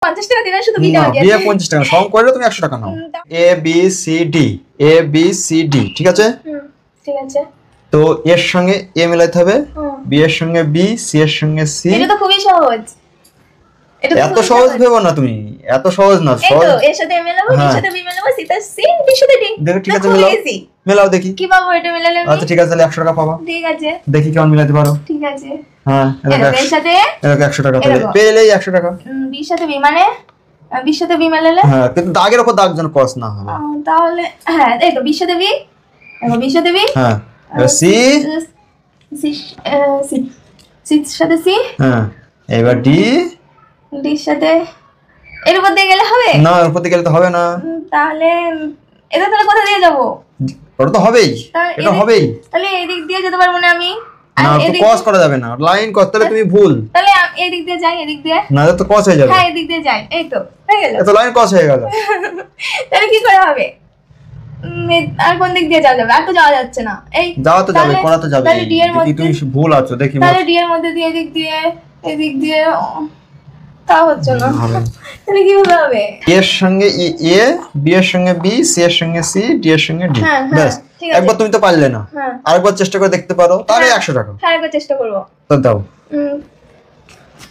50 টাকা দিবেন শুধু বিটা হবে বিয়ে 50 টাকা সম করে তুমি 100 টাকা নাও A B C D A B C D ঠিক আছে ঠিক আছে তো এর সঙ্গে এ মিলাইতে হবে বি এর সঙ্গে বি সি এর সঙ্গে সি এটা তো খুবই সহজ এত সহজ ভেবো না তুমি এত সহজ না সহজ এর সাথে মিলাবো এর সাথে বি মিলাবো সি তে সি বি সাথে ডি দেখো ঠিক আছে মিলাও দেখি কি পাবো এটা মিলালে আচ্ছা ঠিক আছে তাহলে 100 টাকা পাবা ঠিক আছে দেখি কেমন মিলাতে পারো ঠিক আছে হ্যাঁ এর সাথে 100 টাকা পেলেই 100 টাকা বি সাথে বি মানে বি সাথে বি মিলালে হ্যাঁ কিন্তু দাগের উপর দাগ যেন ক্রস না হয় তাহলে হ্যাঁ এই তো বি সাথে বি এবং বি সাথে বি হ্যাঁ সি সি সি সাথে সি হ্যাঁ এবার ডি ডির সাথে এর উপর দিয়ে গেলে হবে না এর উপর দিয়ে গেলে তো হবে না তাহলে এটা তাহলে কোথা দিয়ে যাব ওটা তো হবেই এটা হবেই তাহলে এই দিক দিয়ে যেতে পারবো না আমি না তো ক্রস করা যাবে না লাইন করতে হলে তুমি ভুল তাহলে এই দিক দিয়ে যাই এই দিক দিয়ে না তো ক্রস হয়ে যাবে হ্যাঁ এই দিক দিয়ে যাই এই তো হয়ে গেল এত লাইন ক্রস হয়ে গেল তাহলে কি করে হবে আর কোন দিক দিয়ে যাওয়া যাবে আর তো যাওয়া যাচ্ছে না এই যাওয়া তো যাবে কোনা তো যাবে তাহলে ডি এর মধ্যে তুমি ভুল আছো দেখি তাহলে ডি এর মধ্যে দিয়ে এই দিক দিয়ে তা হচ্ছে না তাহলে কিভাবে হবে এর সঙ্গে এ বি এর সঙ্গে বি সি এর সঙ্গে সি ডি এর সঙ্গে ডি ব্যাস একবার তুমি তো পারলে না আরেকবার চেষ্টা করে দেখতে পারো তাহলে 100 টাকা হ্যাঁ একবার চেষ্টা করব তো দাও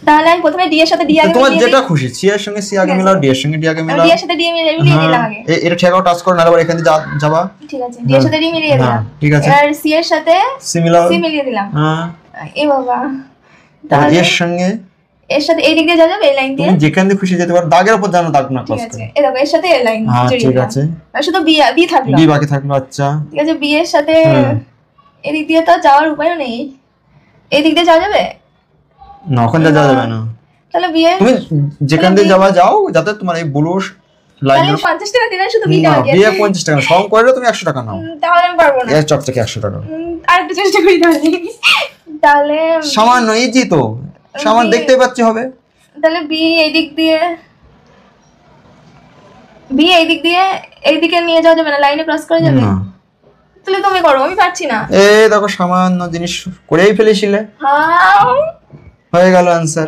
তাহলে আমি প্রথমে ডি এর সাথে ডি আগে তোমার যেটা খুশি সি এর সঙ্গে সি আগে মিলাও ডি এর সঙ্গে ডি আগে মিলাও ডি এর সাথে ডি মিলিয়ে দিলাম আগে এটা ঠিকও টাচ করো না আবার এখানে যাবা ঠিক আছে ডি এর সাথে ডি মিলিয়ে দিলাম ঠিক আছে আর সি এর সাথে সি মিলাও সি মিলিয়ে দিলাম হ্যাঁ এ বাবা তাহলে এর সঙ্গে এর সাথে এই দিক দিয়ে যাওয়া যাবে এই লাইন দিয়ে তুমি যেখান দিয়ে খুশি যেতে পারো দাগের উপর জানো দাগ না ক্রস করে এই দেখো এর সাথে এই লাইন ঠিক আছে আর শুধু বি বি থাকলো বি বাকি থাকলো আচ্ছা ঠিক আছে বি এর সাথে এই দিক দিয়ে তো যাওয়ার উপায় নেই এই দিক দিয়ে যাওয়া যাবে না ওখান দিয়ে যাওয়া যাবে না তাহলে বি এর তুমি যেখান দিয়ে যাও যাতে তোমার এই ব্লু লাইন 50 টাকা দিবেন শুধু বিটা হবে বিয়ে 50 টাকা সম করে তুমি 100 টাকা নাও তাহলে আমি পারবো না এর চকচকে 100 টাকা আর একটু চেষ্টা করি তাহলে সামান্য ইজি তো সামান্য দেখতেই পাচ্ছি হবে তাহলে বি এই দিক দিয়ে এইদিকে নিয়ে যাওয়া যাবে না লাইনে ক্রস করা যাবে না তাহলে তুমি করো আমি পারছি না এই দেখো সামান্য জিনিস করেই ফেলেছিলে হ্যাঁ হয়ে গেল आंसर